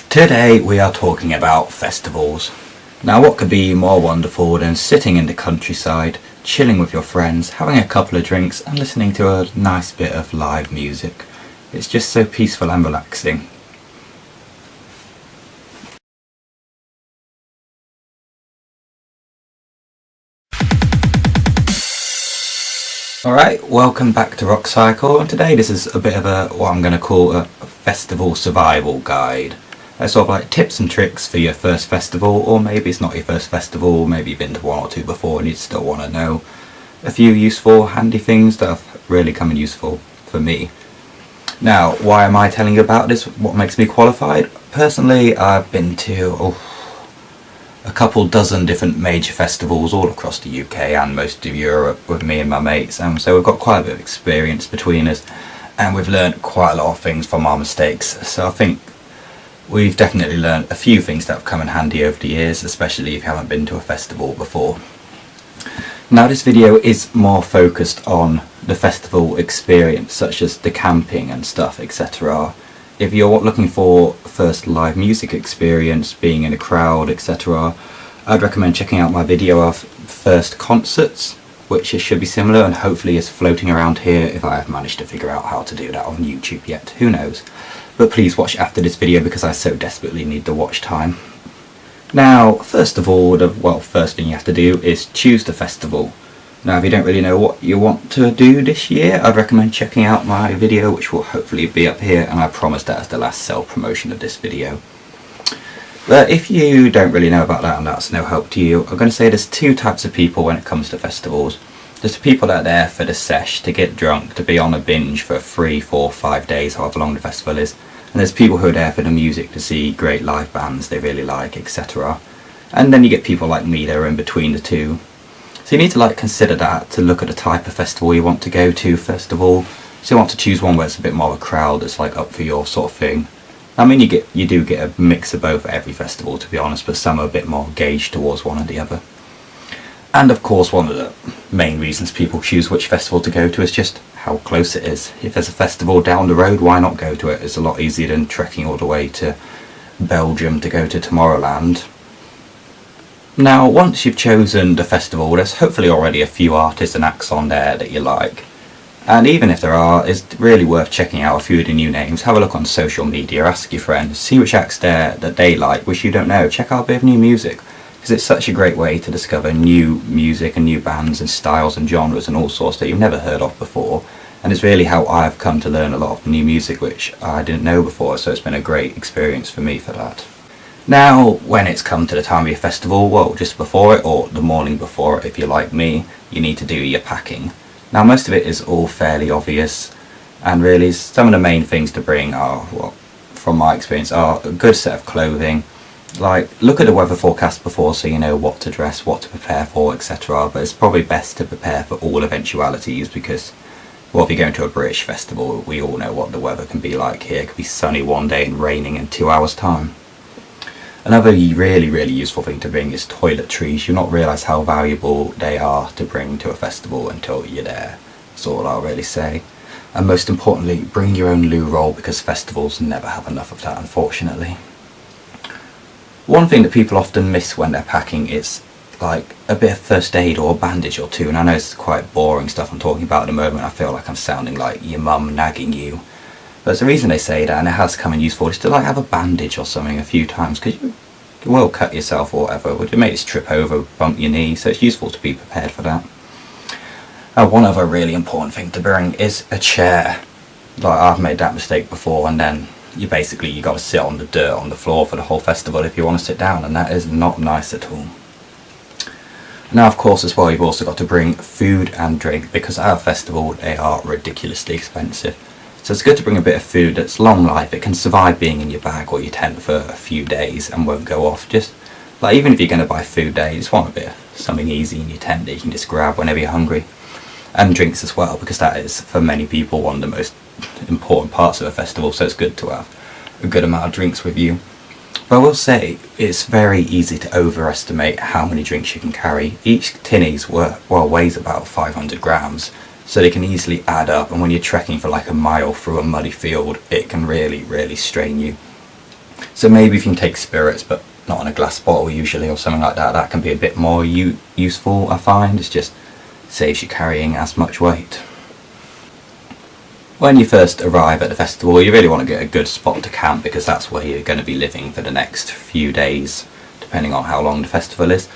Today we are talking about festivals. Now what could be more wonderful than sitting in the countryside, chilling with your friends, having a couple of drinks and listening to a nice bit of live music. It's just so peaceful and relaxing. Alright, welcome back to Rock Cycle, and today this is a bit of what I'm going to call a festival survival guide. Sort of like tips and tricks for your first festival, or maybe it's not your first festival, maybe you've been to one or two before and you still want to know a few useful, handy things that have really come in useful for me. Now, why am I telling you about this? What makes me qualified? Personally, I've been to a couple dozen different major festivals all across the UK and most of Europe with me and my mates, and so we've got quite a bit of experience between us and we've learned quite a lot of things from our mistakes. So I think we've definitely learned a few things that have come in handy over the years, especially if you haven't been to a festival before. Now this video is more focused on the festival experience, such as the camping and stuff, etc. If you're looking for first live music experience, being in a crowd, etc., I'd recommend checking out my video of first concerts, which should be similar and hopefully is floating around here if I have managed to figure out how to do that on YouTube yet, who knows. But please watch after this video because I so desperately need the watch time. Now, first of all, first thing you have to do is choose the festival. Now, if you don't really know what you want to do this year, I'd recommend checking out my video, which will hopefully be up here, and I promise that as the last self-promotion of this video. But if you don't really know about that and that's no help to you, I'm going to say there's two types of people when it comes to festivals. There's the people that are there for the sesh, to get drunk, to be on a binge for 3, 4, 5 days, however long the festival is. And there's people who are there for the music, to see great live bands they really like, etc. And then you get people like me that are in between the two. So you need to consider that, to look at the type of festival you want to go to first of all. So you want to choose one where it's a bit more of a crowd, that's up for your sort of thing. I mean, you do get a mix of both at every festival, to be honest, but some are a bit more gauged towards one or the other. And of course, one of the main reasons people choose which festival to go to is just how close it is. If there's a festival down the road, why not go to it? It's a lot easier than trekking all the way to Belgium to go to Tomorrowland. Now, once you've chosen the festival, there's hopefully already a few artists and acts on there that you like. And even if there are, it's really worth checking out a few of the new names. Have a look on social media, ask your friends, see which acts there that they like, which you don't know. Check out a bit of new music, because it's such a great way to discover new music and new bands and styles and genres and all sorts that you've never heard of before. And it's really how I've come to learn a lot of new music which I didn't know before, so it's been a great experience for me for that. Now, when it's come to the time of your festival, well, just before it or the morning before it, if you're like me, you need to do your packing. Now, most of it is all fairly obvious, and really some of the main things to bring are, well, from my experience, are a good set of clothing. Look at the weather forecast before so you know what to dress, what to prepare for, etc. But it's probably best to prepare for all eventualities because, well, if you're going to a British festival, we all know what the weather can be like here. It could be sunny one day and raining in 2 hours' time. Another really useful thing to bring is toiletries. You'll not realise how valuable they are to bring to a festival until you're there. That's all I'll really say. And most importantly, bring your own loo roll because festivals never have enough of that, unfortunately. One thing that people often miss when they're packing is a bit of first aid or a bandage or two, and I know it's quite boring stuff I'm talking about at the moment. I feel like I'm sounding like your mum nagging you. But there's a reason they say that, and it has come in useful, is to have a bandage or something a few times, because you will cut yourself or whatever, or you may just trip over, bump your knee, so it's useful to be prepared for that. One other really important thing to bring is a chair. I've made that mistake before, and then you got to sit on the dirt on the floor for the whole festival if you want to sit down, and that is not nice at all. Now, of course, as well, you've also got to bring food and drink, because at a festival they are ridiculously expensive. So it's good to bring a bit of food that's long life. It can survive being in your bag or your tent for a few days and won't go off. Just even if you're going to buy food there, you just want a bit of something easy in your tent that you can just grab whenever you're hungry. And drinks as well, because that is for many people one of the most important parts of a festival, so it's good to have a good amount of drinks with you. But I will say it's very easy to overestimate how many drinks you can carry. Each tinnies weighs about 500 grams, so they can easily add up, and when you're trekking for a mile through a muddy field, it can really strain you. So maybe if you can take spirits, but not in a glass bottle usually, or something like that, that can be a bit more useful, I find. It just saves you carrying as much weight. When you first arrive at the festival, you really want to get a good spot to camp, because that's where you're going to be living for the next few days, depending on how long the festival is.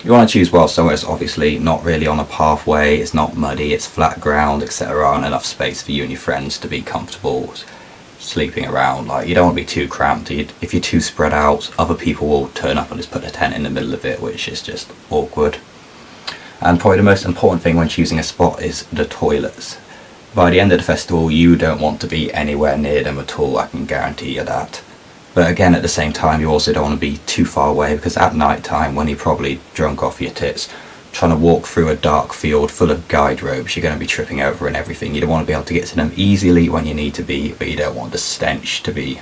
You want to choose well somewhere that's obviously not really on a pathway, it's not muddy, it's flat ground, etc., and enough space for you and your friends to be comfortable sleeping around. Like, you don't want to be too cramped. If you're too spread out, other people will turn up and just put a tent in the middle of it, which is just awkward. And probably the most important thing when choosing a spot is the toilets. By the end of the festival, you don't want to be anywhere near them at all, I can guarantee you that. But again, at the same time, you also don't want to be too far away, because at night time, when you're probably drunk off your tits, trying to walk through a dark field full of guide ropes, you're going to be tripping over and everything. You don't want to be able to get to them easily when you need to be, but you don't want the stench to be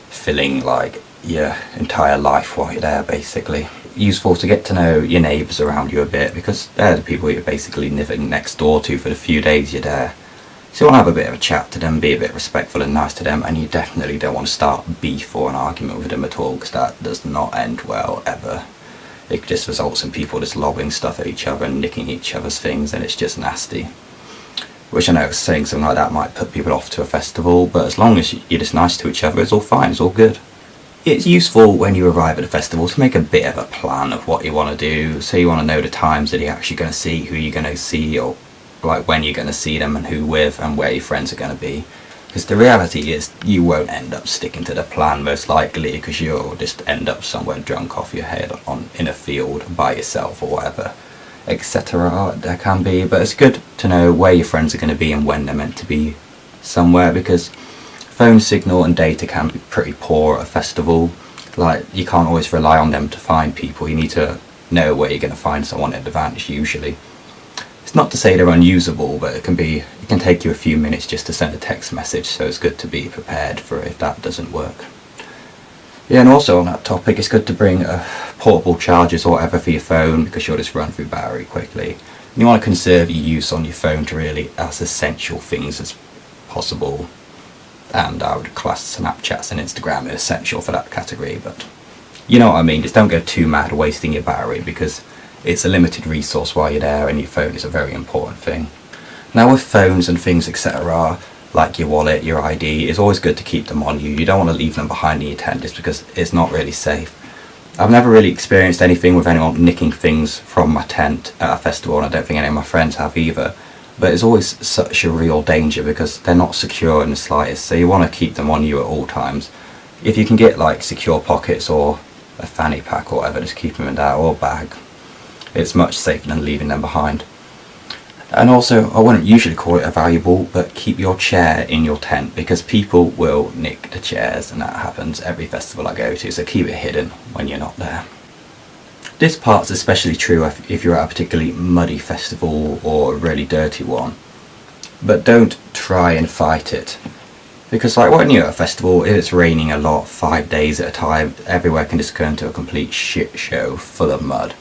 filling like your entire life while you're there, basically. Useful to get to know your neighbours around you a bit, because they're the people you're basically living next door to for the few days you're there. So you want to have a bit of a chat to them, be a bit respectful and nice to them, and you definitely don't want to start beef or an argument with them at all, because that does not end well ever. It just results in people just lobbing stuff at each other and nicking each other's things, and it's just nasty. Which I know saying something like that might put people off to a festival, but as long as you're just nice to each other, it's all fine, it's all good. It's useful when you arrive at a festival to make a bit of a plan of what you want to do. So you want to know the times that you're actually going to see, who you're going to see, or like when you're going to see them and who with, and where your friends are going to be. Because the reality is you won't end up sticking to the plan most likely, because you'll just end up somewhere drunk off your head in a field by yourself or whatever, etc. There can be, but it's good to know where your friends are going to be and when they're meant to be somewhere, because phone signal and data can be pretty poor at a festival. Like, you can't always rely on them to find people. You need to know where you're going to find someone in advance usually. It's not to say they're unusable, but it can take you a few minutes just to send a text message, so it's good to be prepared for if that doesn't work. Yeah, and also on that topic, it's good to bring portable chargers or whatever for your phone, because you'll just run through battery quickly. And you want to conserve your use on your phone to really as essential things as possible. And I would class Snapchats and Instagram as essential for that category, but you know what I mean, just don't go too mad wasting your battery, because it's a limited resource while you're there, and your phone is a very important thing. Now with phones and things etc, like your wallet, your ID, it's always good to keep them on you. You don't want to leave them behind in your tent just because it's not really safe. I've never really experienced anything with anyone nicking things from my tent at a festival, and I don't think any of my friends have either. But it's always such a real danger because they're not secure in the slightest, so you want to keep them on you at all times. If you can get like secure pockets or a fanny pack or whatever, just keep them in that, or bag. It's much safer than leaving them behind. And also, I wouldn't usually call it a valuable, but keep your chair in your tent, because people will nick the chairs, and that happens every festival I go to, so keep it hidden when you're not there. This part's especially true if you're at a particularly muddy festival or a really dirty one. But don't try and fight it. Because like when you're at a festival, if it's raining a lot, 5 days at a time, everywhere can just go into a complete shit show full of mud.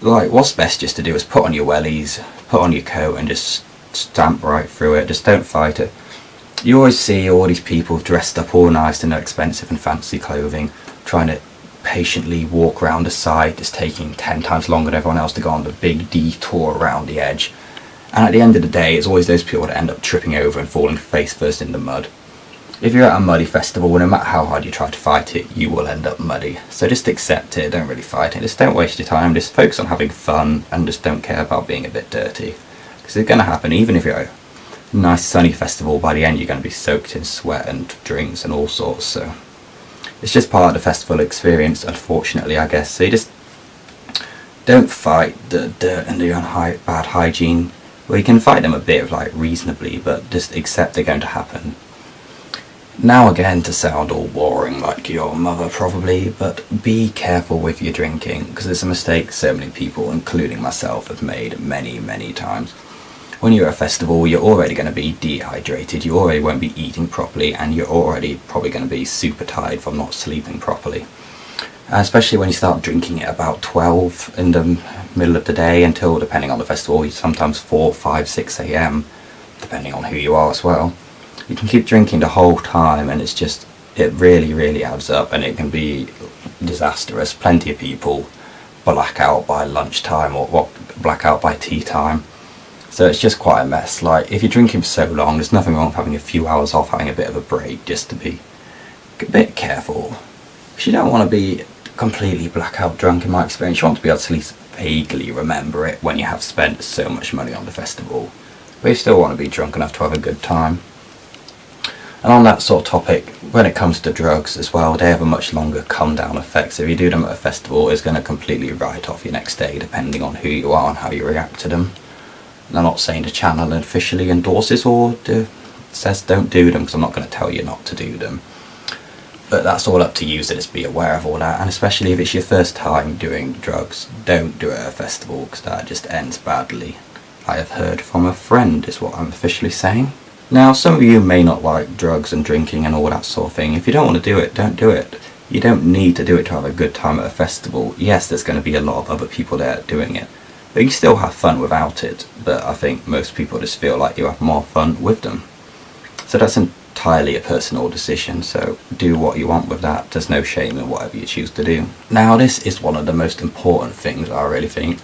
Like, what's best just to do is put on your wellies, put on your coat, and just stamp right through it. Just don't fight it. You always see all these people dressed up all nice in their expensive and fancy clothing, trying to patiently walk around the side, just taking 10 times longer than everyone else to go on the big detour around the edge. And at the end of the day, it's always those people that end up tripping over and falling face first in the mud. If you're at a muddy festival, no matter how hard you try to fight it, you will end up muddy. So just accept it, don't really fight it, just don't waste your time, just focus on having fun, and just don't care about being a bit dirty. Because it's going to happen, even if you're at a nice sunny festival, by the end you're going to be soaked in sweat and drinks and all sorts, so it's just part of the festival experience, unfortunately, I guess. So you just don't fight the dirt and the bad hygiene. Well, you can fight them a bit, like, reasonably, but just accept they're going to happen. Now again, to sound all boring like your mother probably, but be careful with your drinking, because it's a mistake so many people, including myself, have made many times. When you're at a festival, you're already going to be dehydrated, you already won't be eating properly, and you're already probably going to be super tired from not sleeping properly. Especially when you start drinking at about 12 in the middle of the day until, depending on the festival, sometimes 4, 5, 6 a.m, depending on who you are as well. You can keep drinking the whole time, and it's just it really, really adds up, and it can be disastrous. Plenty of people black out by lunchtime or black out by tea time. So it's just quite a mess. Like, if you're drinking for so long, there's nothing wrong with having a few hours off, having a bit of a break, just to be a bit careful. Because you don't want to be completely blackout drunk, in my experience. You want to be able to at least vaguely remember it when you have spent so much money on the festival. But you still want to be drunk enough to have a good time. And on that sort of topic, when it comes to drugs as well, they have a much longer come down effect. So if you do them at a festival, it's going to completely write off your next day, depending on who you are and how you react to them. And I'm not saying the channel officially endorses or says don't do them, because I'm not going to tell you not to do them. But that's all up to you, so just be aware of all that. And especially if it's your first time doing drugs, don't do it at a festival, because that just ends badly. I have heard from a friend, is what I'm officially saying. Now, some of you may not like drugs and drinking and all that sort of thing. If you don't want to do it, don't do it. You don't need to do it to have a good time at a festival. Yes, there's going to be a lot of other people there doing it, but you still have fun without it. But I think most people just feel like you have more fun with them. So that's entirely a personal decision, so do what you want with that. There's no shame in whatever you choose to do. Now, this is one of the most important things, I really think.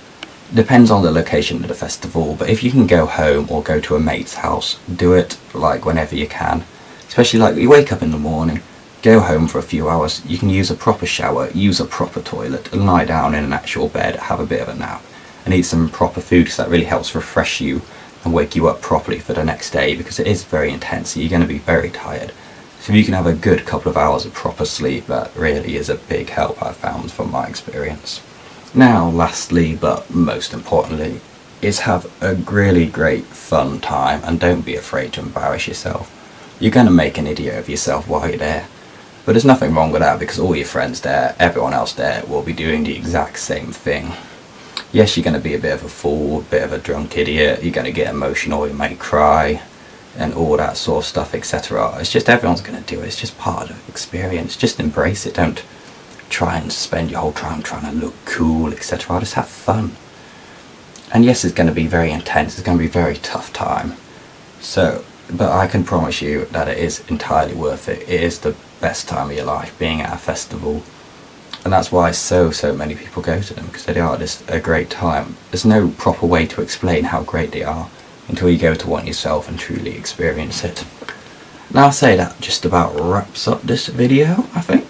Depends on the location of the festival, but if you can go home or go to a mate's house, do it like whenever you can. Especially like you wake up in the morning, go home for a few hours, you can use a proper shower, use a proper toilet, and lie down in an actual bed, have a bit of a nap, and eat some proper food, because that really helps refresh you and wake you up properly for the next day, because it is very intense, so you're going to be very tired. So if you can have a good couple of hours of proper sleep, that really is a big help, I've found from my experience. Now, lastly, but most importantly, is have a really great fun time, and don't be afraid to embarrass yourself. You're going to make an idiot of yourself while you're there, but there's nothing wrong with that, because all your friends there, everyone else there, will be doing the exact same thing. Yes, you're going to be a bit of a fool, a bit of a drunk idiot, you're going to get emotional, you may cry, and all that sort of stuff, etc. It's just everyone's going to do it, it's just part of the experience. Just embrace it, don't try and spend your whole time trying to look cool, etc. Just have fun. And yes, it's going to be very intense, it's going to be a very tough time. So, but I can promise you that it is entirely worth it. It is the best time of your life, being at a festival. And that's why so many people go to them, because they are just a great time. There's no proper way to explain how great they are until you go to one yourself and truly experience it. Now, I'll say that just about wraps up this video, I think.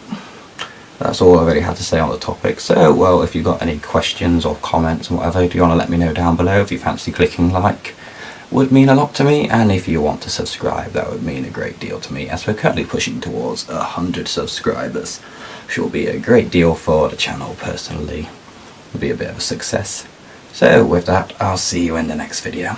That's all I really had to say on the topic. So, well, if you've got any questions or comments and whatever, do you want to let me know down below? If you fancy clicking like, would mean a lot to me. And if you want to subscribe, that would mean a great deal to me, as we're currently pushing towards 100 subscribers, which will be a great deal for the channel personally. It'll be a bit of a success. So with that, I'll see you in the next video.